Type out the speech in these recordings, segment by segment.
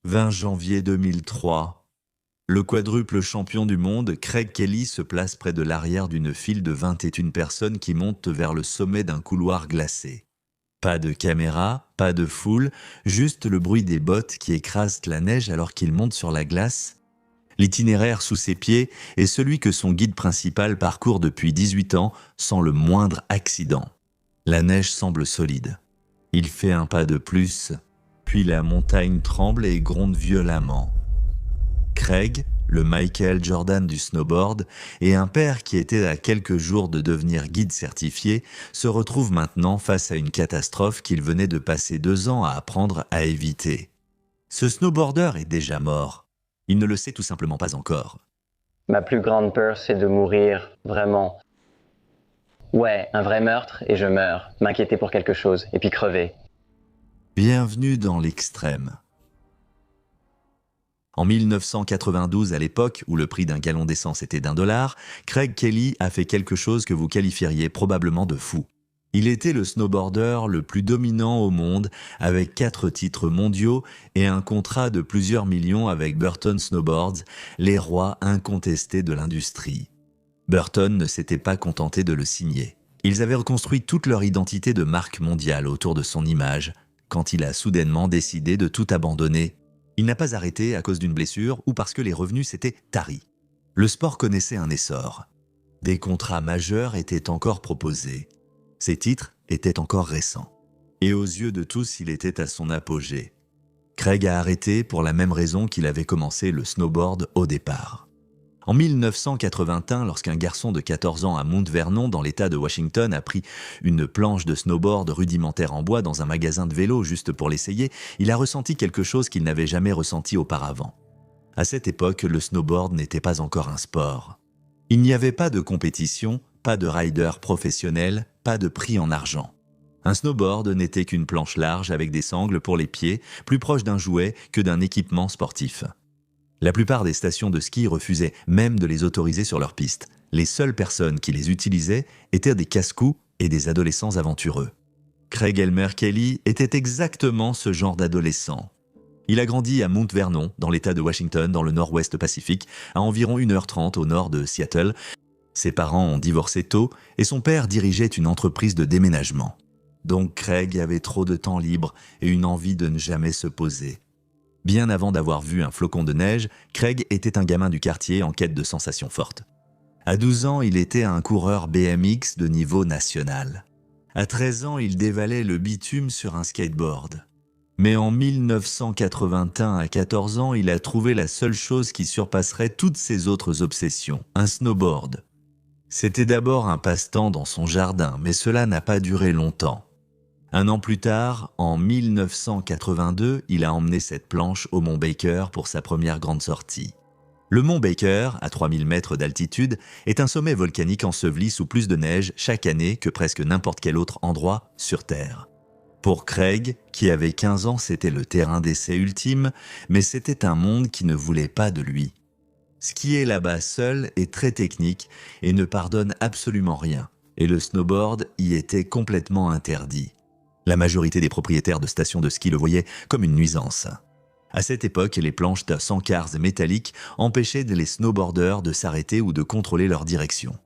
20 janvier 2003. Le quadruple champion du monde, Craig Kelly, se place près de l'arrière d'une file de 21 personnes qui montent vers le sommet d'un couloir glacé. Pas de caméra, pas de foule, juste le bruit des bottes qui écrasent la neige alors qu'il monte sur la glace. L'itinéraire sous ses pieds est celui que son guide principal parcourt depuis 18 ans sans le moindre accident. La neige semble solide. Il fait un pas de plus, puis la montagne tremble et gronde violemment. Craig, le Michael Jordan du snowboard, et un père qui était à quelques jours de devenir guide certifié, se retrouve maintenant face à une catastrophe qu'il venait de passer 2 ans à apprendre à éviter. Ce snowboarder est déjà mort. Il ne le sait tout simplement pas encore. Ma plus grande peur, c'est de mourir, vraiment. Ouais, un vrai meurtre et je meurs, m'inquiéter pour quelque chose, et puis crever. Bienvenue dans l'extrême. En 1992, à l'époque où le prix d'un gallon d'essence était d'1$, Craig Kelly a fait quelque chose que vous qualifieriez probablement de fou. Il était le snowboarder le plus dominant au monde, avec 4 titres mondiaux et un contrat de plusieurs millions avec Burton Snowboards, les rois incontestés de l'industrie. Burton ne s'était pas contenté de le signer. Ils avaient reconstruit toute leur identité de marque mondiale autour de son image, quand il a soudainement décidé de tout abandonner. Il n'a pas arrêté à cause d'une blessure ou parce que les revenus s'étaient taris. Le sport connaissait un essor. Des contrats majeurs étaient encore proposés. Ses titres étaient encore récents. Et aux yeux de tous, il était à son apogée. Craig a arrêté pour la même raison qu'il avait commencé le snowboard au départ. En 1981, lorsqu'un garçon de 14 ans à Mount Vernon, dans l'État de Washington, a pris une planche de snowboard rudimentaire en bois dans un magasin de vélo juste pour l'essayer, il a ressenti quelque chose qu'il n'avait jamais ressenti auparavant. À cette époque, le snowboard n'était pas encore un sport. Il n'y avait pas de compétition, pas de rider professionnel, pas de prix en argent. Un snowboard n'était qu'une planche large avec des sangles pour les pieds, plus proche d'un jouet que d'un équipement sportif. La plupart des stations de ski refusaient même de les autoriser sur leur piste. Les seules personnes qui les utilisaient étaient des casse-cous et des adolescents aventureux. Craig Elmer Kelly était exactement ce genre d'adolescent. Il a grandi à Mount Vernon, dans l'État de Washington, dans le nord-ouest Pacifique, à environ 1h30 au nord de Seattle. Ses parents ont divorcé tôt et son père dirigeait une entreprise de déménagement. Donc Craig avait trop de temps libre et une envie de ne jamais se poser. Bien avant d'avoir vu un flocon de neige, Craig était un gamin du quartier en quête de sensations fortes. À 12 ans, il était un coureur BMX de niveau national. À 13 ans, il dévalait le bitume sur un skateboard. Mais en 1981, à 14 ans, il a trouvé la seule chose qui surpasserait toutes ses autres obsessions, un snowboard. C'était d'abord un passe-temps dans son jardin, mais cela n'a pas duré longtemps. 1 an plus tard, en 1982, il a emmené cette planche au mont Baker pour sa première grande sortie. Le mont Baker, à 3000 mètres d'altitude, est un sommet volcanique enseveli sous plus de neige chaque année que presque n'importe quel autre endroit sur Terre. Pour Craig, qui avait 15 ans, c'était le terrain d'essai ultime, mais c'était un monde qui ne voulait pas de lui. Skier là-bas seul est très technique et ne pardonne absolument rien, et le snowboard y était complètement interdit. La majorité des propriétaires de stations de ski le voyaient comme une nuisance. À cette époque, les planches de sancars métalliques empêchaient les snowboarders de s'arrêter ou de contrôler leur direction.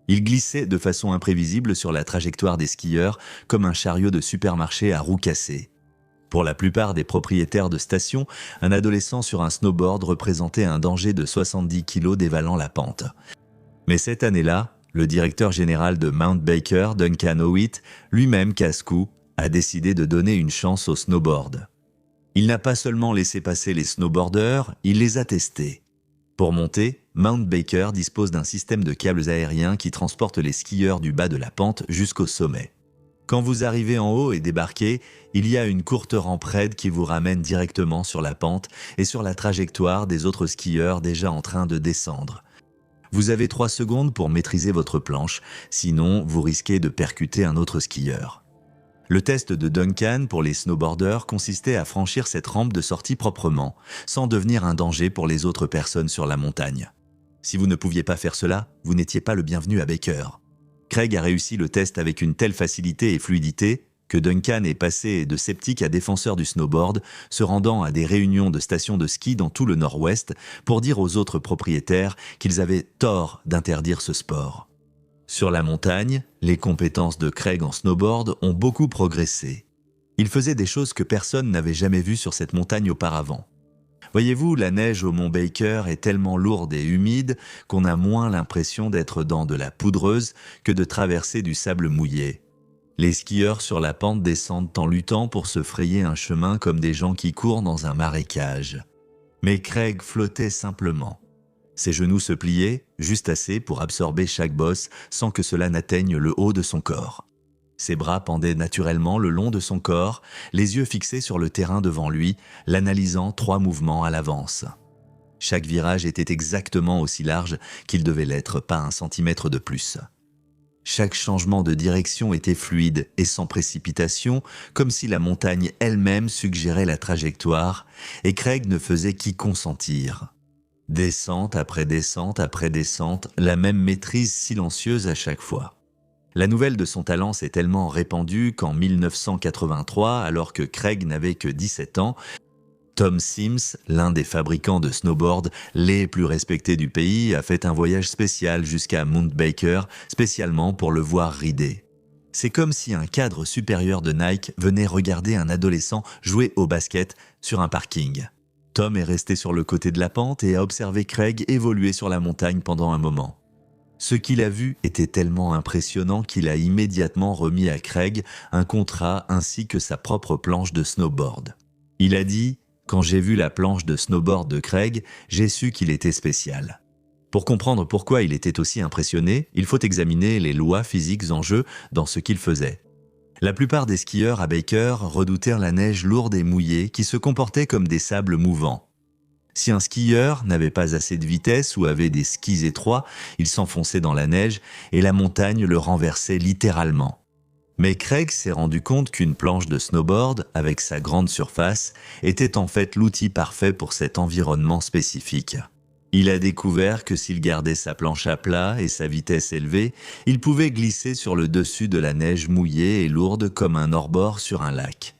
Ils glissaient de façon imprévisible sur la trajectoire des skieurs comme un chariot de supermarché à roues cassées. Pour la plupart des propriétaires de stations, un adolescent sur un snowboard représentait un danger de 70 kg dévalant la pente. Mais cette année-là, le directeur général de Mount Baker, Duncan Howitt, lui-même casse-cou, a décidé de donner une chance au snowboard. Il n'a pas seulement laissé passer les snowboarders, il les a testés. Pour monter, Mount Baker dispose d'un système de câbles aériens qui transporte les skieurs du bas de la pente jusqu'au sommet. Quand vous arrivez en haut et débarquez, il y a une courte rampe raide qui vous ramène directement sur la pente et sur la trajectoire des autres skieurs déjà en train de descendre. Vous avez 3 secondes pour maîtriser votre planche, sinon vous risquez de percuter un autre skieur. Le test de Duncan pour les snowboarders consistait à franchir cette rampe de sortie proprement, sans devenir un danger pour les autres personnes sur la montagne. Si vous ne pouviez pas faire cela, vous n'étiez pas le bienvenu à Baker. Craig a réussi le test avec une telle facilité et fluidité que Duncan est passé de sceptique à défenseur du snowboard, se rendant à des réunions de stations de ski dans tout le nord-ouest pour dire aux autres propriétaires qu'ils avaient tort d'interdire ce sport. Sur la montagne, les compétences de Craig en snowboard ont beaucoup progressé. Il faisait des choses que personne n'avait jamais vues sur cette montagne auparavant. Voyez-vous, la neige au mont Baker est tellement lourde et humide qu'on a moins l'impression d'être dans de la poudreuse que de traverser du sable mouillé. Les skieurs sur la pente descendent en luttant pour se frayer un chemin comme des gens qui courent dans un marécage. Mais Craig flottait simplement. Ses genoux se pliaient, juste assez pour absorber chaque bosse sans que cela n'atteigne le haut de son corps. Ses bras pendaient naturellement le long de son corps, les yeux fixés sur le terrain devant lui, l'analysant 3 mouvements à l'avance. Chaque virage était exactement aussi large qu'il devait l'être, pas 1 centimètre de plus. Chaque changement de direction était fluide et sans précipitation, comme si la montagne elle-même suggérait la trajectoire, et Craig ne faisait qu'y consentir. Descente après descente après descente, la même maîtrise silencieuse à chaque fois. La nouvelle de son talent s'est tellement répandue qu'en 1983, alors que Craig n'avait que 17 ans, Tom Sims, l'un des fabricants de snowboard les plus respectés du pays, a fait un voyage spécial jusqu'à Mount Baker, spécialement pour le voir rider. C'est comme si un cadre supérieur de Nike venait regarder un adolescent jouer au basket sur un parking. Tom est resté sur le côté de la pente et a observé Craig évoluer sur la montagne pendant un moment. Ce qu'il a vu était tellement impressionnant qu'il a immédiatement remis à Craig un contrat ainsi que sa propre planche de snowboard. Il a dit « Quand j'ai vu la planche de snowboard de Craig, j'ai su qu'il était spécial ». Pour comprendre pourquoi il était aussi impressionné, il faut examiner les lois physiques en jeu dans ce qu'il faisait. La plupart des skieurs à Baker redoutèrent la neige lourde et mouillée qui se comportait comme des sables mouvants. Si un skieur n'avait pas assez de vitesse ou avait des skis étroits, il s'enfonçait dans la neige et la montagne le renversait littéralement. Mais Craig s'est rendu compte qu'une planche de snowboard, avec sa grande surface, était en fait l'outil parfait pour cet environnement spécifique. Il a découvert que s'il gardait sa planche à plat et sa vitesse élevée, il pouvait glisser sur le dessus de la neige mouillée et lourde comme un hors-bord sur un lac.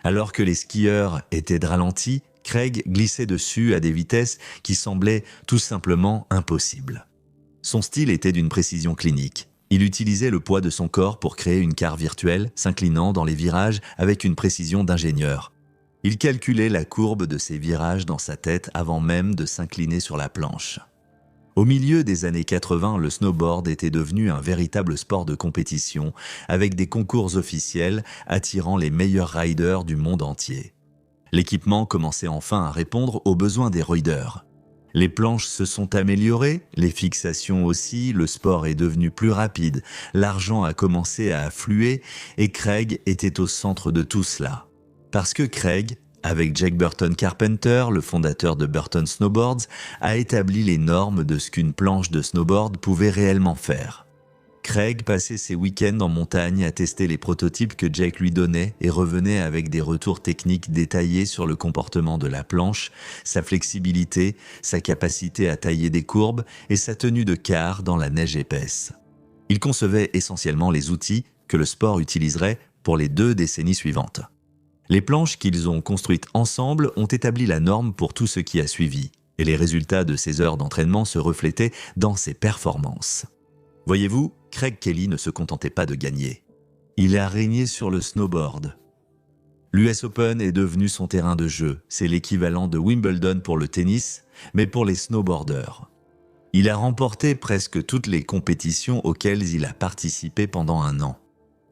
Alors que les skieurs étaient de ralenti, Craig glissait dessus à des vitesses qui semblaient tout simplement impossibles. Son style était d'une précision clinique. Il utilisait le poids de son corps pour créer une carre virtuelle, s'inclinant dans les virages avec une précision d'ingénieur. Il calculait la courbe de ses virages dans sa tête avant même de s'incliner sur la planche. Au milieu des années 80, le snowboard était devenu un véritable sport de compétition, avec des concours officiels attirant les meilleurs riders du monde entier. L'équipement commençait enfin à répondre aux besoins des riders. Les planches se sont améliorées, les fixations aussi, le sport est devenu plus rapide, l'argent a commencé à affluer et Craig était au centre de tout cela. Parce que Craig, avec Jack Burton Carpenter, le fondateur de Burton Snowboards, a établi les normes de ce qu'une planche de snowboard pouvait réellement faire. Craig passait ses week-ends en montagne à tester les prototypes que Jack lui donnait et revenait avec des retours techniques détaillés sur le comportement de la planche, sa flexibilité, sa capacité à tailler des courbes et sa tenue de quart dans la neige épaisse. Il concevait essentiellement les outils que le sport utiliserait pour les 2 décennies suivantes. Les planches qu'ils ont construites ensemble ont établi la norme pour tout ce qui a suivi, et les résultats de ces heures d'entraînement se reflétaient dans ses performances. Voyez-vous, Craig Kelly ne se contentait pas de gagner. Il a régné sur le snowboard. L'US Open est devenu son terrain de jeu. C'est l'équivalent de Wimbledon pour le tennis, mais pour les snowboarders. Il a remporté presque toutes les compétitions auxquelles il a participé pendant un an.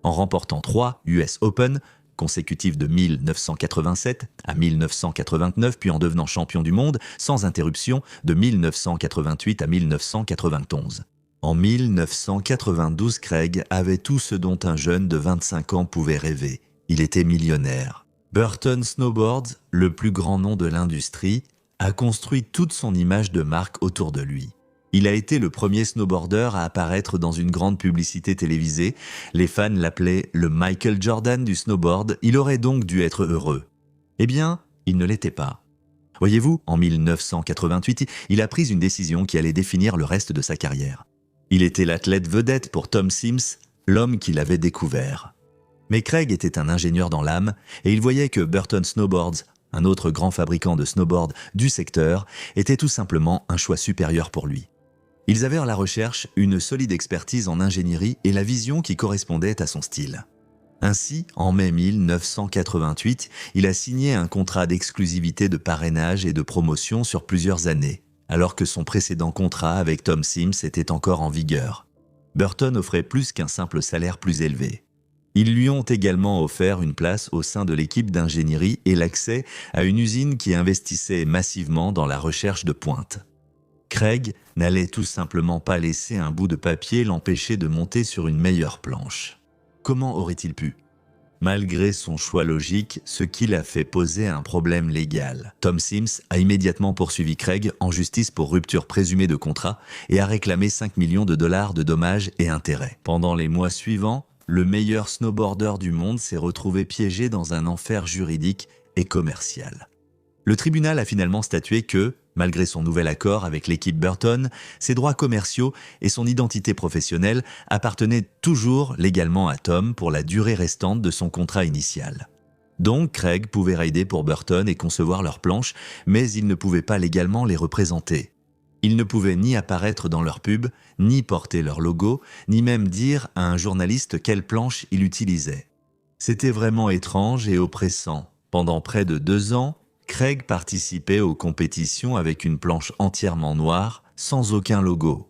En remportant 3 US Open, consécutifs de 1987 à 1989, puis en devenant champion du monde, sans interruption, de 1988 à 1991. En 1992, Craig avait tout ce dont un jeune de 25 ans pouvait rêver. Il était millionnaire. Burton Snowboards, le plus grand nom de l'industrie, a construit toute son image de marque autour de lui. Il a été le premier snowboarder à apparaître dans une grande publicité télévisée. Les fans l'appelaient le Michael Jordan du snowboard. Il aurait donc dû être heureux. Eh bien, il ne l'était pas. Voyez-vous, en 1988, il a pris une décision qui allait définir le reste de sa carrière. Il était l'athlète vedette pour Tom Sims, l'homme qu'il avait découvert. Mais Craig était un ingénieur dans l'âme et il voyait que Burton Snowboards, un autre grand fabricant de snowboards du secteur, était tout simplement un choix supérieur pour lui. Ils avaient à la recherche une solide expertise en ingénierie et la vision qui correspondait à son style. Ainsi, en mai 1988, il a signé un contrat d'exclusivité de parrainage et de promotion sur plusieurs années, alors que son précédent contrat avec Tom Sims était encore en vigueur. Burton offrait plus qu'un simple salaire plus élevé. Ils lui ont également offert une place au sein de l'équipe d'ingénierie et l'accès à une usine qui investissait massivement dans la recherche de pointe. Craig n'allait tout simplement pas laisser un bout de papier l'empêcher de monter sur une meilleure planche. Comment aurait-il pu ? Malgré son choix logique, ce qui l'a fait poser un problème légal. Tom Sims a immédiatement poursuivi Craig en justice pour rupture présumée de contrat et a réclamé 5 millions de dollars de dommages et intérêts. Pendant les mois suivants, le meilleur snowboarder du monde s'est retrouvé piégé dans un enfer juridique et commercial. Le tribunal a finalement statué que, malgré son nouvel accord avec l'équipe Burton, ses droits commerciaux et son identité professionnelle appartenaient toujours légalement à Tom pour la durée restante de son contrat initial. Donc Craig pouvait rider pour Burton et concevoir leurs planches, mais il ne pouvait pas légalement les représenter. Il ne pouvait ni apparaître dans leur pub, ni porter leur logo, ni même dire à un journaliste quelle planche il utilisait. C'était vraiment étrange et oppressant. Pendant près de 2 ans, Craig participait aux compétitions avec une planche entièrement noire, sans aucun logo.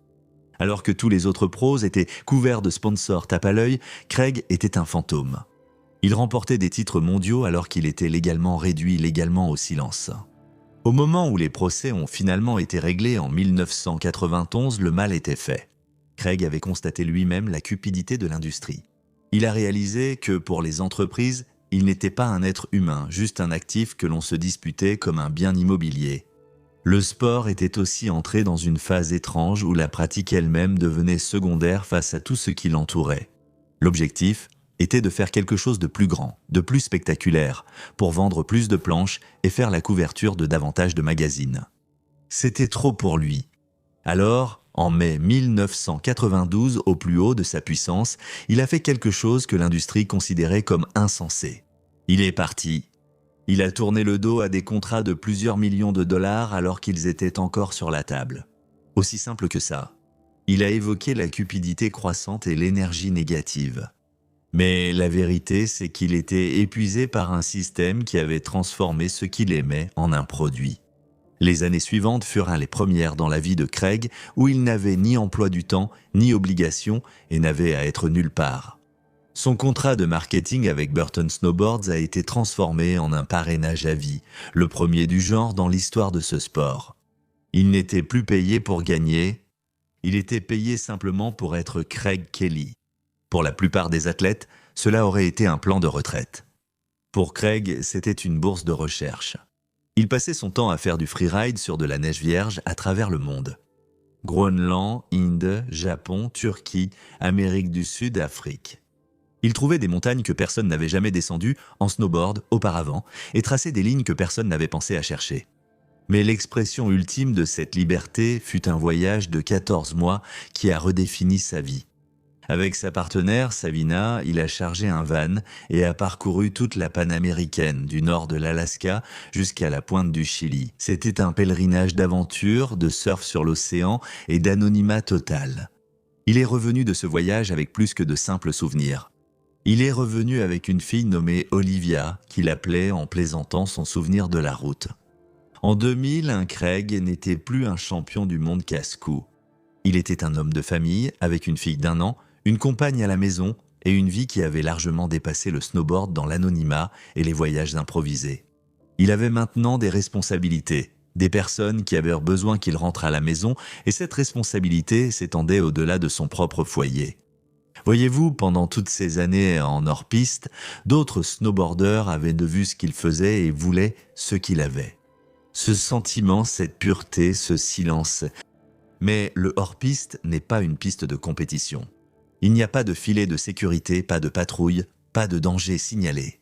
Alors que tous les autres pros étaient couverts de sponsors tape à l'œil, Craig était un fantôme. Il remportait des titres mondiaux alors qu'il était réduit légalement au silence. Au moment où les procès ont finalement été réglés en 1991, le mal était fait. Craig avait constaté lui-même la cupidité de l'industrie. Il a réalisé que pour les entreprises, il n'était pas un être humain, juste un actif que l'on se disputait comme un bien immobilier. Le sport était aussi entré dans une phase étrange où la pratique elle-même devenait secondaire face à tout ce qui l'entourait. L'objectif était de faire quelque chose de plus grand, de plus spectaculaire, pour vendre plus de planches et faire la couverture de davantage de magazines. C'était trop pour lui. Alors, en mai 1992, au plus haut de sa puissance, il a fait quelque chose que l'industrie considérait comme insensé. Il est parti. Il a tourné le dos à des contrats de plusieurs millions de dollars alors qu'ils étaient encore sur la table. Aussi simple que ça. Il a évoqué la cupidité croissante et l'énergie négative. Mais la vérité, c'est qu'il était épuisé par un système qui avait transformé ce qu'il aimait en un produit. Les années suivantes furent les premières dans la vie de Craig où il n'avait ni emploi du temps, ni obligation et n'avait à être nulle part. Son contrat de marketing avec Burton Snowboards a été transformé en un parrainage à vie, le premier du genre dans l'histoire de ce sport. Il n'était plus payé pour gagner, il était payé simplement pour être Craig Kelly. Pour la plupart des athlètes, cela aurait été un plan de retraite. Pour Craig, c'était une bourse de recherche. Il passait son temps à faire du freeride sur de la neige vierge à travers le monde. Groenland, Inde, Japon, Turquie, Amérique du Sud, Afrique. Il trouvait des montagnes que personne n'avait jamais descendues en snowboard auparavant et traçait des lignes que personne n'avait pensé à chercher. Mais l'expression ultime de cette liberté fut un voyage de 14 mois qui a redéfini sa vie. Avec sa partenaire, Savina, il a chargé un van et a parcouru toute la Panaméricaine, du nord de l'Alaska jusqu'à la pointe du Chili. C'était un pèlerinage d'aventure, de surf sur l'océan et d'anonymat total. Il est revenu de ce voyage avec plus que de simples souvenirs. Il est revenu avec une fille nommée Olivia, qu'il appelait en plaisantant son souvenir de la route. En 2000, un Craig n'était plus un champion du monde casse-cou. Il était un homme de famille avec une fille d'1 an, une compagne à la maison et une vie qui avait largement dépassé le snowboard dans l'anonymat et les voyages improvisés. Il avait maintenant des responsabilités, des personnes qui avaient besoin qu'il rentre à la maison et cette responsabilité s'étendait au-delà de son propre foyer. Voyez-vous, pendant toutes ces années en hors-piste, d'autres snowboarders avaient de vue ce qu'il faisait et voulaient ce qu'il avait. Ce sentiment, cette pureté, ce silence. Mais le hors-piste n'est pas une piste de compétition. Il n'y a pas de filet de sécurité, pas de patrouille, pas de danger signalé.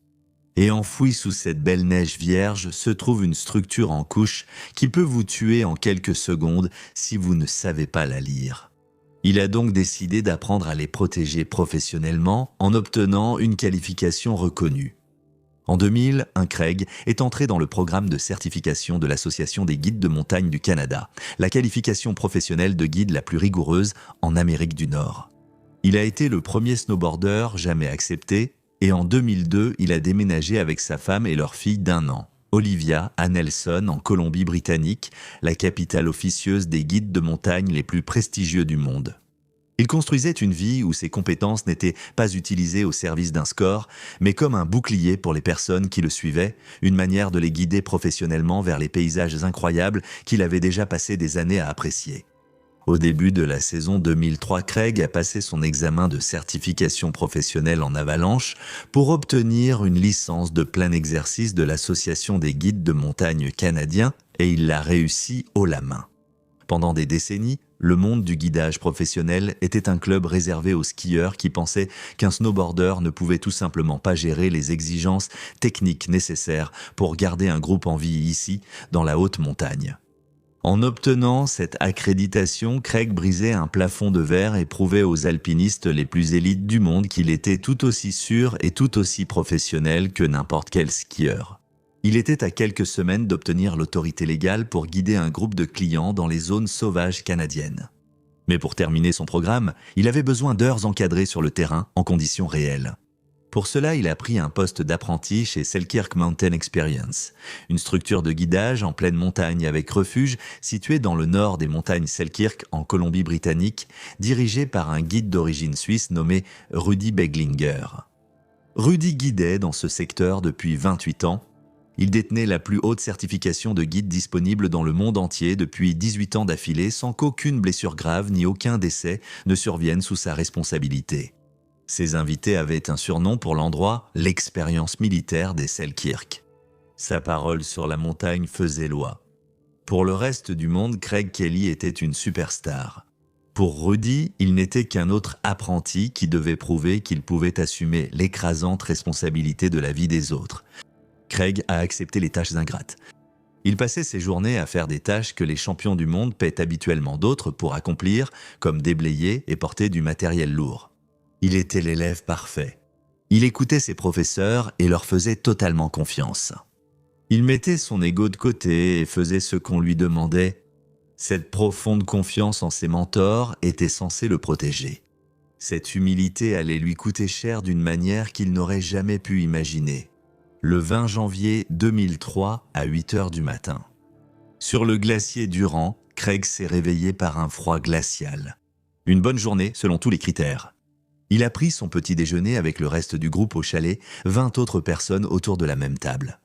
Et enfoui sous cette belle neige vierge se trouve une structure en couche qui peut vous tuer en quelques secondes si vous ne savez pas la lire. Il a donc décidé d'apprendre à les protéger professionnellement en obtenant une qualification reconnue. En 2000, Craig est entré dans le programme de certification de l'Association des guides de montagne du Canada, la qualification professionnelle de guide la plus rigoureuse en Amérique du Nord. Il a été le premier snowboarder jamais accepté et en 2002, il a déménagé avec sa femme et leur fille d'1 an, Olivia, à Nelson, en Colombie-Britannique, la capitale officieuse des guides de montagne les plus prestigieux du monde. Il construisait une vie où ses compétences n'étaient pas utilisées au service d'un score, mais comme un bouclier pour les personnes qui le suivaient, une manière de les guider professionnellement vers les paysages incroyables qu'il avait déjà passé des années à apprécier. Au début de la saison 2003, Craig a passé son examen de certification professionnelle en avalanche pour obtenir une licence de plein exercice de l'Association des guides de montagne canadiens et il l'a réussi haut la main. Pendant des décennies, le monde du guidage professionnel était un club réservé aux skieurs qui pensaient qu'un snowboarder ne pouvait tout simplement pas gérer les exigences techniques nécessaires pour garder un groupe en vie ici, dans la haute montagne. En obtenant cette accréditation, Craig brisait un plafond de verre et prouvait aux alpinistes les plus élites du monde qu'il était tout aussi sûr et tout aussi professionnel que n'importe quel skieur. Il était à quelques semaines d'obtenir l'autorité légale pour guider un groupe de clients dans les zones sauvages canadiennes. Mais pour terminer son programme, il avait besoin d'heures encadrées sur le terrain en conditions réelles. Pour cela, il a pris un poste d'apprenti chez Selkirk Mountain Experience, une structure de guidage en pleine montagne avec refuge située dans le nord des montagnes Selkirk en Colombie-Britannique, dirigée par un guide d'origine suisse nommé Rudy Beglinger. Rudy guidait dans ce secteur depuis 28 ans. Il détenait la plus haute certification de guide disponible dans le monde entier depuis 18 ans d'affilée sans qu'aucune blessure grave ni aucun décès ne survienne sous sa responsabilité. Ses invités avaient un surnom pour l'endroit, l'expérience militaire des Selkirk. Sa parole sur la montagne faisait loi. Pour le reste du monde, Craig Kelly était une superstar. Pour Rudy, il n'était qu'un autre apprenti qui devait prouver qu'il pouvait assumer l'écrasante responsabilité de la vie des autres. Craig a accepté les tâches ingrates. Il passait ses journées à faire des tâches que les champions du monde paient habituellement d'autres pour accomplir, comme déblayer et porter du matériel lourd. Il était l'élève parfait. Il écoutait ses professeurs et leur faisait totalement confiance. Il mettait son ego de côté et faisait ce qu'on lui demandait. Cette profonde confiance en ses mentors était censée le protéger. Cette humilité allait lui coûter cher d'une manière qu'il n'aurait jamais pu imaginer. Le 20 janvier 2003 à 8 heures du matin. Sur le glacier Durand, Craig s'est réveillé par un froid glacial. Une bonne journée selon tous les critères. Il a pris son petit déjeuner avec le reste du groupe au chalet, 20 autres personnes autour de la même table.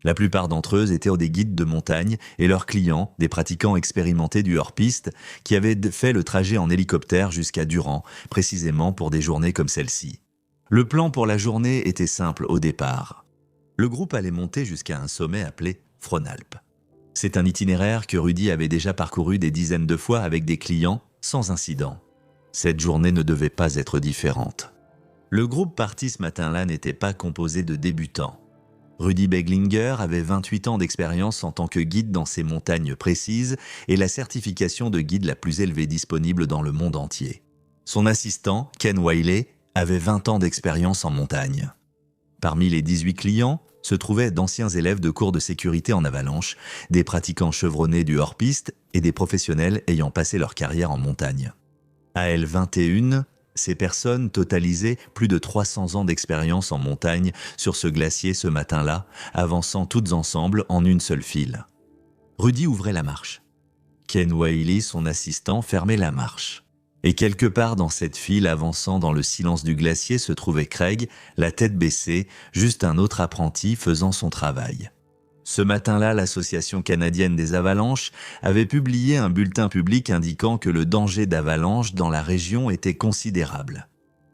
La plupart d'entre eux étaient des guides de montagne et leurs clients, des pratiquants expérimentés du hors-piste, qui avaient fait le trajet en hélicoptère jusqu'à Durand, précisément pour des journées comme celle-ci. Le plan pour la journée était simple au départ. Le groupe allait monter jusqu'à un sommet appelé Fronalp. C'est un itinéraire que Rudy avait déjà parcouru des dizaines de fois avec des clients, sans incident. Cette journée ne devait pas être différente. Le groupe parti ce matin-là n'était pas composé de débutants. Rudy Beglinger avait 28 ans d'expérience en tant que guide dans ces montagnes précises et la certification de guide la plus élevée disponible dans le monde entier. Son assistant, Ken Wiley, avait 20 ans d'expérience en montagne. Parmi les 18 clients se trouvaient d'anciens élèves de cours de sécurité en avalanche, des pratiquants chevronnés du hors-piste et des professionnels ayant passé leur carrière en montagne. À L21, ces personnes totalisaient plus de 300 ans d'expérience en montagne sur ce glacier ce matin-là, avançant toutes ensemble en une seule file. Rudy ouvrait la marche. Ken Wiley, son assistant, fermait la marche. Et quelque part dans cette file avançant dans le silence du glacier se trouvait Craig, la tête baissée, juste un autre apprenti faisant son travail. Ce matin-là, l'Association canadienne des avalanches avait publié un bulletin public indiquant que le danger d'avalanche dans la région était considérable.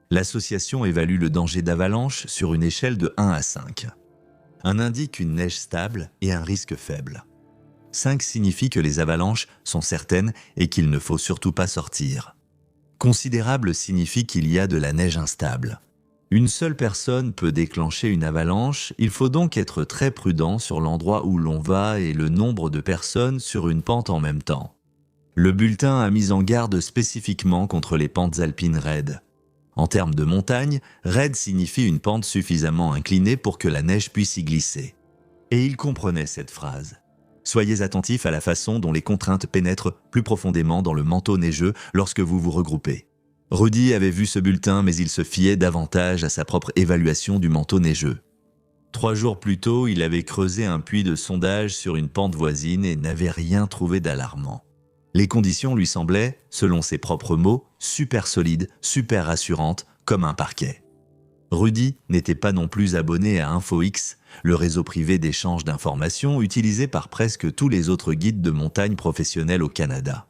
L'association évalue le danger d'avalanche sur une échelle de 1 à 5. 1 indique une neige stable et un risque faible. 5 signifie que les avalanches sont certaines et qu'il ne faut surtout pas sortir. Considérable signifie qu'il y a de la neige instable. Une seule personne peut déclencher une avalanche, il faut donc être très prudent sur l'endroit où l'on va et le nombre de personnes sur une pente en même temps. Le bulletin a mis en garde spécifiquement contre les pentes alpines raides. En termes de montagne, raide signifie une pente suffisamment inclinée pour que la neige puisse y glisser. Et il comprenait cette phrase. Soyez attentifs à la façon dont les contraintes pénètrent plus profondément dans le manteau neigeux lorsque vous vous regroupez. Rudy avait vu ce bulletin, mais il se fiait davantage à sa propre évaluation du manteau neigeux. 3 jours plus tôt, il avait creusé un puits de sondage sur une pente voisine et n'avait rien trouvé d'alarmant. Les conditions lui semblaient, selon ses propres mots, super solides, super rassurantes, comme un parquet. Rudy n'était pas non plus abonné à InfoX, le réseau privé d'échange d'informations utilisé par presque tous les autres guides de montagne professionnels au Canada.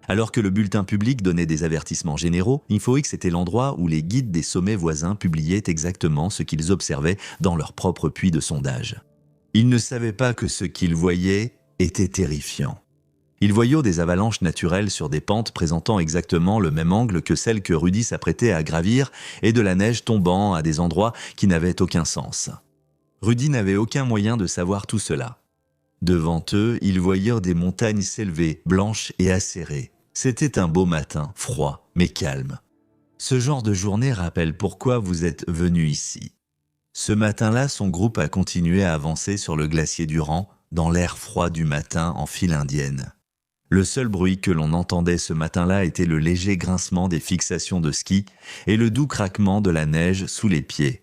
Alors que le bulletin public donnait des avertissements généraux, InfoX était l'endroit où les guides des sommets voisins publiaient exactement ce qu'ils observaient dans leur propre puits de sondage. Ils ne savaient pas que ce qu'ils voyaient était terrifiant. Ils voyaient des avalanches naturelles sur des pentes présentant exactement le même angle que celles que Rudy s'apprêtait à gravir et de la neige tombant à des endroits qui n'avaient aucun sens. Rudy n'avait aucun moyen de savoir tout cela. Devant eux, ils voyaient des montagnes s'élever, blanches et acérées. C'était un beau matin, froid, mais calme. Ce genre de journée rappelle pourquoi vous êtes venu ici. Ce matin-là, son groupe a continué à avancer sur le glacier Durand, dans l'air froid du matin en file indienne. Le seul bruit que l'on entendait ce matin-là était le léger grincement des fixations de ski et le doux craquement de la neige sous les pieds.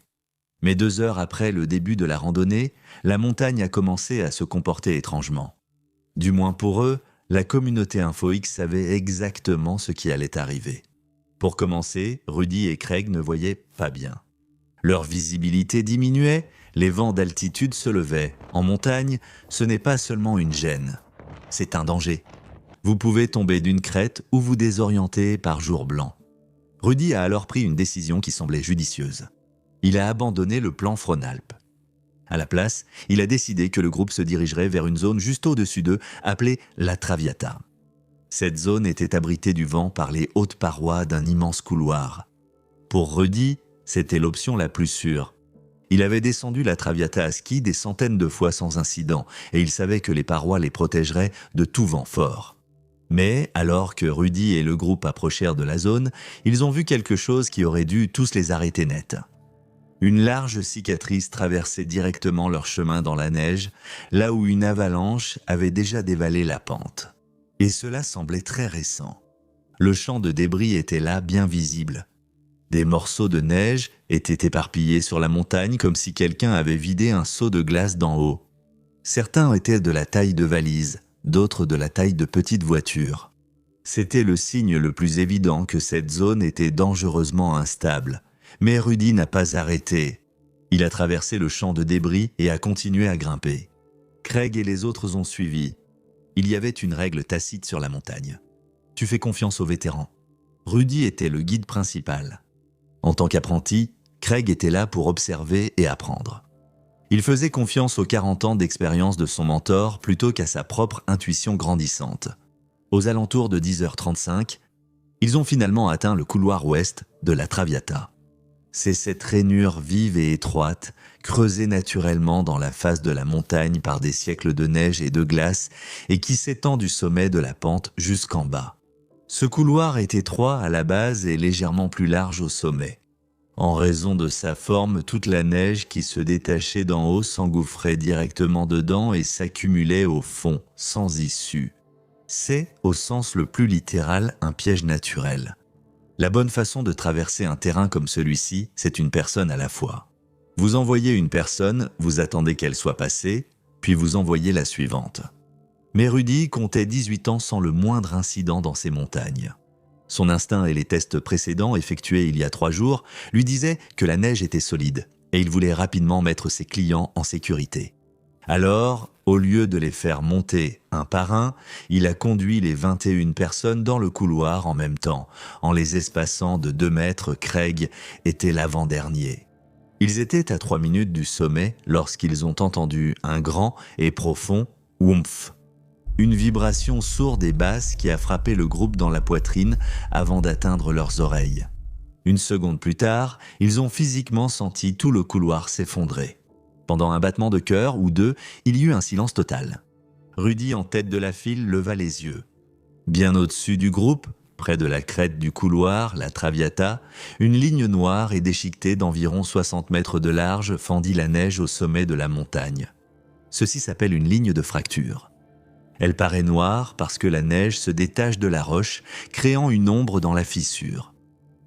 Mais 2 heures après le début de la randonnée, la montagne a commencé à se comporter étrangement. Du moins pour eux, la communauté InfoX savait exactement ce qui allait arriver. Pour commencer, Rudy et Craig ne voyaient pas bien. Leur visibilité diminuait, les vents d'altitude se levaient. En montagne, ce n'est pas seulement une gêne, c'est un danger. Vous pouvez tomber d'une crête ou vous désorienter par jour blanc. Rudy a alors pris une décision qui semblait judicieuse. Il a abandonné le plan Fronalp. À la place, il a décidé que le groupe se dirigerait vers une zone juste au-dessus d'eux, appelée la Traviata. Cette zone était abritée du vent par les hautes parois d'un immense couloir. Pour Rudy, c'était l'option la plus sûre. Il avait descendu la Traviata à ski des centaines de fois sans incident, et il savait que les parois les protégeraient de tout vent fort. Mais, alors que Rudy et le groupe approchèrent de la zone, ils ont vu quelque chose qui aurait dû tous les arrêter net. Une large cicatrice traversait directement leur chemin dans la neige, là où une avalanche avait déjà dévalé la pente. Et cela semblait très récent. Le champ de débris était là, bien visible. Des morceaux de neige étaient éparpillés sur la montagne comme si quelqu'un avait vidé un seau de glace d'en haut. Certains étaient de la taille de valises, d'autres de la taille de petites voitures. C'était le signe le plus évident que cette zone était dangereusement instable. Mais Rudy n'a pas arrêté. Il a traversé le champ de débris et a continué à grimper. Craig et les autres ont suivi. Il y avait une règle tacite sur la montagne. Tu fais confiance aux vétérans. Rudy était le guide principal. En tant qu'apprenti, Craig était là pour observer et apprendre. Il faisait confiance aux 40 ans d'expérience de son mentor plutôt qu'à sa propre intuition grandissante. Aux alentours de 10h35, ils ont finalement atteint le couloir ouest de la Traviata. C'est cette rainure vive et étroite, creusée naturellement dans la face de la montagne par des siècles de neige et de glace et qui s'étend du sommet de la pente jusqu'en bas. Ce couloir est étroit à la base et légèrement plus large au sommet. En raison de sa forme, toute la neige qui se détachait d'en haut s'engouffrait directement dedans et s'accumulait au fond, sans issue. C'est, au sens le plus littéral, un piège naturel. La bonne façon de traverser un terrain comme celui-ci, c'est une personne à la fois. Vous envoyez une personne, vous attendez qu'elle soit passée, puis vous envoyez la suivante. Mais Rudy comptait 18 ans sans le moindre incident dans ces montagnes. Son instinct et les tests précédents effectués il y a 3 jours lui disaient que la neige était solide et il voulait rapidement mettre ses clients en sécurité. Alors, au lieu de les faire monter un par un, il a conduit les 21 personnes dans le couloir en même temps. En les espaçant de 2 mètres, Craig était l'avant-dernier. Ils étaient à 3 minutes du sommet lorsqu'ils ont entendu un grand et profond « oumph ». Une vibration sourde et basse qui a frappé le groupe dans la poitrine avant d'atteindre leurs oreilles. Une seconde plus tard, ils ont physiquement senti tout le couloir s'effondrer. Pendant un battement de cœur ou deux, il y eut un silence total. Rudy, en tête de la file, leva les yeux. Bien au-dessus du groupe, près de la crête du couloir, la Traviata, une ligne noire et déchiquetée d'environ 60 mètres de large fendit la neige au sommet de la montagne. Ceci s'appelle une ligne de fracture. Elle paraît noire parce que la neige se détache de la roche, créant une ombre dans la fissure.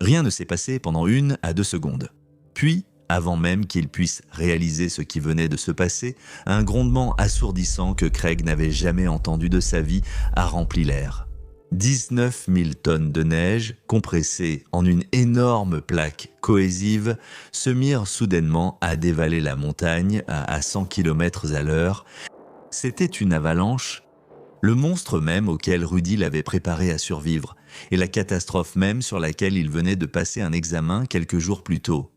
Rien ne s'est passé pendant 1 à 2 secondes. Puis, avant même qu'il puisse réaliser ce qui venait de se passer, un grondement assourdissant que Craig n'avait jamais entendu de sa vie a rempli l'air. 19 000 tonnes de neige, compressées en une énorme plaque cohésive, se mirent soudainement à dévaler la montagne à 100 km à l'heure. C'était une avalanche, le monstre même auquel Rudy l'avait préparé à survivre, et la catastrophe même sur laquelle il venait de passer un examen quelques jours plus tôt.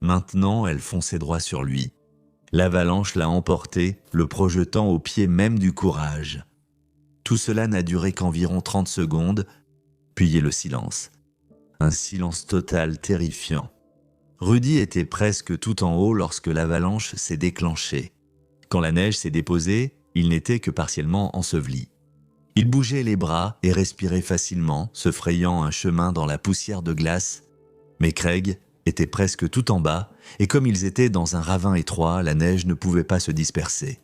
Maintenant, elle fonçait droit sur lui. L'avalanche l'a emporté, le projetant au pied même du courage. Tout cela n'a duré qu'environ 30 secondes, puis le silence. Un silence total terrifiant. Rudy était presque tout en haut lorsque l'avalanche s'est déclenchée. Quand la neige s'est déposée, il n'était que partiellement enseveli. Il bougeait les bras et respirait facilement, se frayant un chemin dans la poussière de glace. Mais Craig était presque tout en bas, et comme ils étaient dans un ravin étroit, la neige ne pouvait pas se disperser.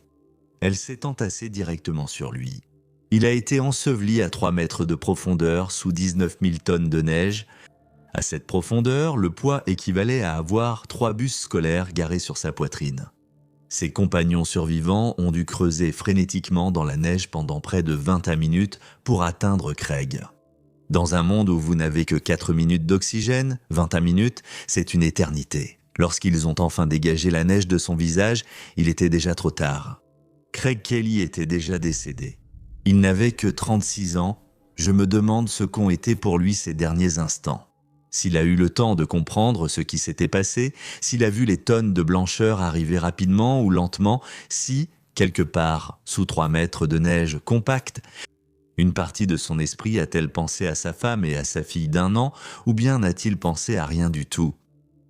Elle s'est entassée directement sur lui. Il a été enseveli à 3 mètres de profondeur sous 19 000 tonnes de neige. À cette profondeur, le poids équivalait à avoir 3 bus scolaires garés sur sa poitrine. Ses compagnons survivants ont dû creuser frénétiquement dans la neige pendant près de 20 minutes pour atteindre Craig. Dans un monde où vous n'avez que 4 minutes d'oxygène, 21 minutes, c'est une éternité. Lorsqu'ils ont enfin dégagé la neige de son visage, il était déjà trop tard. Craig Kelly était déjà décédé. Il n'avait que 36 ans, je me demande ce qu'ont été pour lui ces derniers instants. S'il a eu le temps de comprendre ce qui s'était passé, s'il a vu les tonnes de blancheur arriver rapidement ou lentement, si, quelque part, sous 3 mètres de neige compacte, une partie de son esprit a-t-elle pensé à sa femme et à sa fille d'1 an, ou bien n'a-t-il pensé à rien du tout?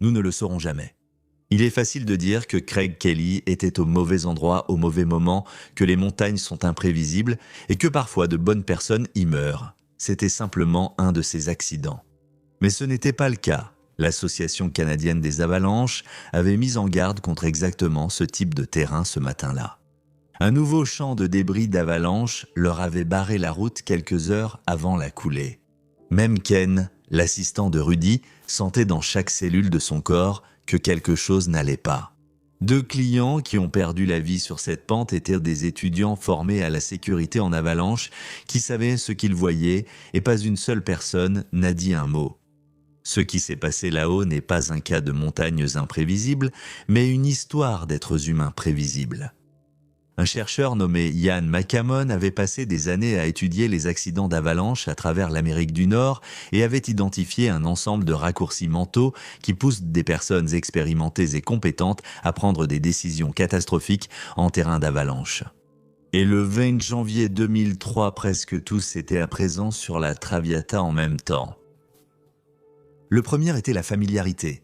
Nous ne le saurons jamais. Il est facile de dire que Craig Kelly était au mauvais endroit au mauvais moment, que les montagnes sont imprévisibles et que parfois de bonnes personnes y meurent. C'était simplement un de ces accidents. Mais ce n'était pas le cas. L'Association canadienne des avalanches avait mis en garde contre exactement ce type de terrain ce matin-là. Un nouveau champ de débris d'avalanche leur avait barré la route quelques heures avant la coulée. Même Ken, l'assistant de Rudy, sentait dans chaque cellule de son corps que quelque chose n'allait pas. 2 clients qui ont perdu la vie sur cette pente étaient des étudiants formés à la sécurité en avalanche qui savaient ce qu'ils voyaient et pas une seule personne n'a dit un mot. Ce qui s'est passé là-haut n'est pas un cas de montagnes imprévisibles, mais une histoire d'êtres humains prévisibles. Un chercheur nommé Ian McCammon avait passé des années à étudier les accidents d'avalanche à travers l'Amérique du Nord et avait identifié un ensemble de raccourcis mentaux qui poussent des personnes expérimentées et compétentes à prendre des décisions catastrophiques en terrain d'avalanche. Et le 20 janvier 2003, presque tous étaient à présent sur la Traviata en même temps. Le premier était la familiarité.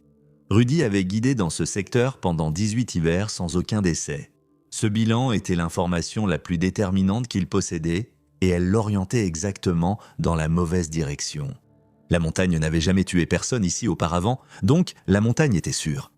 Rudy avait guidé dans ce secteur pendant 18 hivers sans aucun décès. Ce bilan était l'information la plus déterminante qu'il possédait et elle l'orientait exactement dans la mauvaise direction. La montagne n'avait jamais tué personne ici auparavant, donc la montagne était sûre.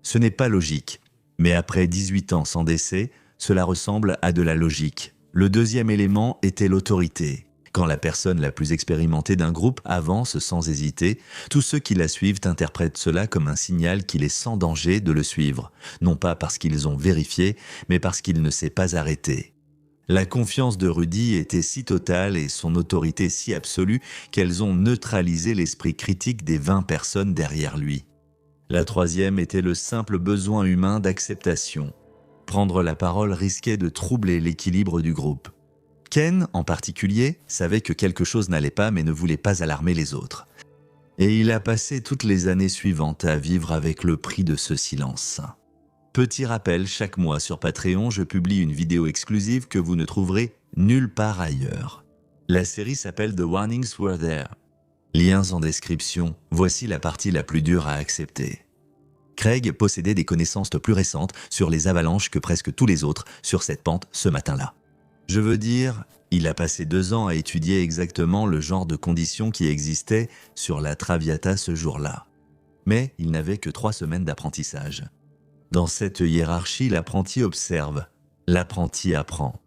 Ce n'est pas logique, mais après 18 ans sans décès, cela ressemble à de la logique. Le deuxième élément était l'autorité. Quand la personne la plus expérimentée d'un groupe avance sans hésiter, tous ceux qui la suivent interprètent cela comme un signal qu'il est sans danger de le suivre, non pas parce qu'ils ont vérifié, mais parce qu'il ne s'est pas arrêté. La confiance de Rudy était si totale et son autorité si absolue qu'elles ont neutralisé l'esprit critique des 20 personnes derrière lui. La troisième était le simple besoin humain d'acceptation. Prendre la parole risquait de troubler l'équilibre du groupe. Ken, en particulier, savait que quelque chose n'allait pas mais ne voulait pas alarmer les autres. Et il a passé toutes les années suivantes à vivre avec le prix de ce silence. Petit rappel, chaque mois sur Patreon, je publie une vidéo exclusive que vous ne trouverez nulle part ailleurs. La série s'appelle The Warnings Were There. Liens en description, voici la partie la plus dure à accepter. Craig possédait des connaissances plus récentes sur les avalanches que presque tous les autres sur cette pente ce matin-là. Je veux dire, Il a passé 2 ans à étudier exactement le genre de conditions qui existaient sur la Traviata ce jour-là. Mais il n'avait que 3 semaines d'apprentissage. Dans cette hiérarchie, l'apprenti observe, l'apprenti apprend.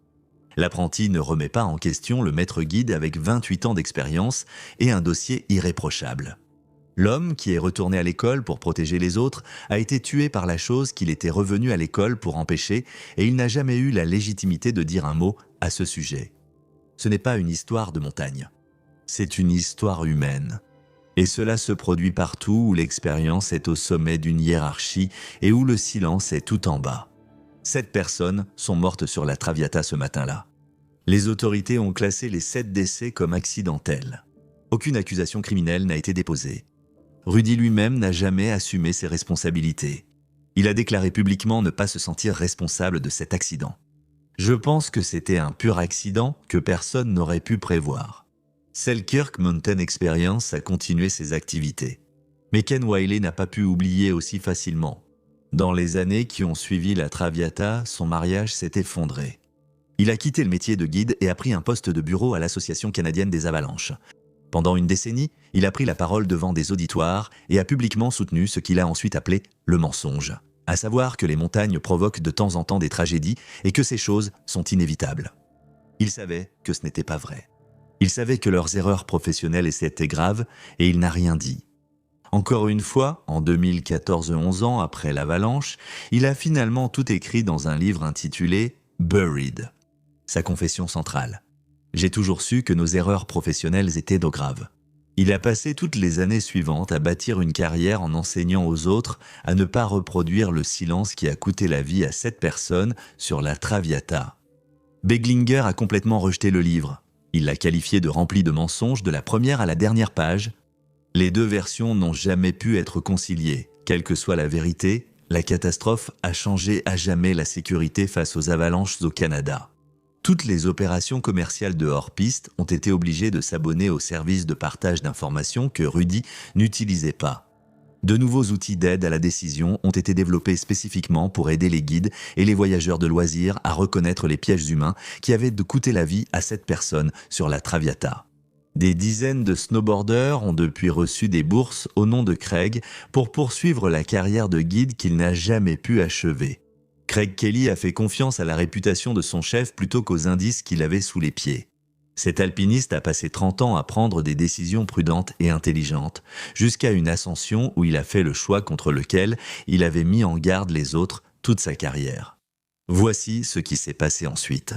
L'apprenti ne remet pas en question le maître guide avec 28 ans d'expérience et un dossier irréprochable. L'homme, qui est retourné à l'école pour protéger les autres, a été tué par la chose qu'il était revenu à l'école pour empêcher et il n'a jamais eu la légitimité de dire un mot à ce sujet. Ce n'est pas une histoire de montagne, c'est une histoire humaine. Et cela se produit partout où l'expérience est au sommet d'une hiérarchie et où le silence est tout en bas. 7 personnes sont mortes sur la Traviata ce matin-là. Les autorités ont classé les 7 décès comme accidentels. Aucune accusation criminelle n'a été déposée. Rudy lui-même n'a jamais assumé ses responsabilités. Il a déclaré publiquement ne pas se sentir responsable de cet accident. Je pense que c'était un pur accident que personne n'aurait pu prévoir. Selkirk Mountain Experience a continué ses activités. Mais Ken Wiley n'a pas pu oublier aussi facilement. Dans les années qui ont suivi la Traviata, son mariage s'est effondré. Il a quitté le métier de guide et a pris un poste de bureau à l'Association canadienne des avalanches. Pendant une décennie, il a pris la parole devant des auditoires et a publiquement soutenu ce qu'il a ensuite appelé le mensonge, à savoir que les montagnes provoquent de temps en temps des tragédies et que ces choses sont inévitables. Il savait que ce n'était pas vrai. Il savait que leurs erreurs professionnelles étaient graves et il n'a rien dit. Encore une fois, en 2014, 11 ans après l'avalanche, il a finalement tout écrit dans un livre intitulé « Buried », sa confession centrale. J'ai toujours su que nos erreurs professionnelles étaient nos graves. Il a passé toutes les années suivantes à bâtir une carrière en enseignant aux autres à ne pas reproduire le silence qui a coûté la vie à 7 personnes sur la Traviata. Beglinger a complètement rejeté le livre. Il l'a qualifié de rempli de mensonges de la première à la dernière page. Les 2 versions n'ont jamais pu être conciliées. Quelle que soit la vérité, la catastrophe a changé à jamais la sécurité face aux avalanches au Canada. Toutes les opérations commerciales de hors-piste ont été obligées de s'abonner aux services de partage d'informations que Rudy n'utilisait pas. De nouveaux outils d'aide à la décision ont été développés spécifiquement pour aider les guides et les voyageurs de loisirs à reconnaître les pièges humains qui avaient coûté la vie à 7 personnes sur la Traviata. Des dizaines de snowboarders ont depuis reçu des bourses au nom de Craig pour poursuivre la carrière de guide qu'il n'a jamais pu achever. Craig Kelly a fait confiance à la réputation de son chef plutôt qu'aux indices qu'il avait sous les pieds. Cet alpiniste a passé 30 ans à prendre des décisions prudentes et intelligentes, jusqu'à une ascension où il a fait le choix contre lequel il avait mis en garde les autres toute sa carrière. Voici ce qui s'est passé ensuite.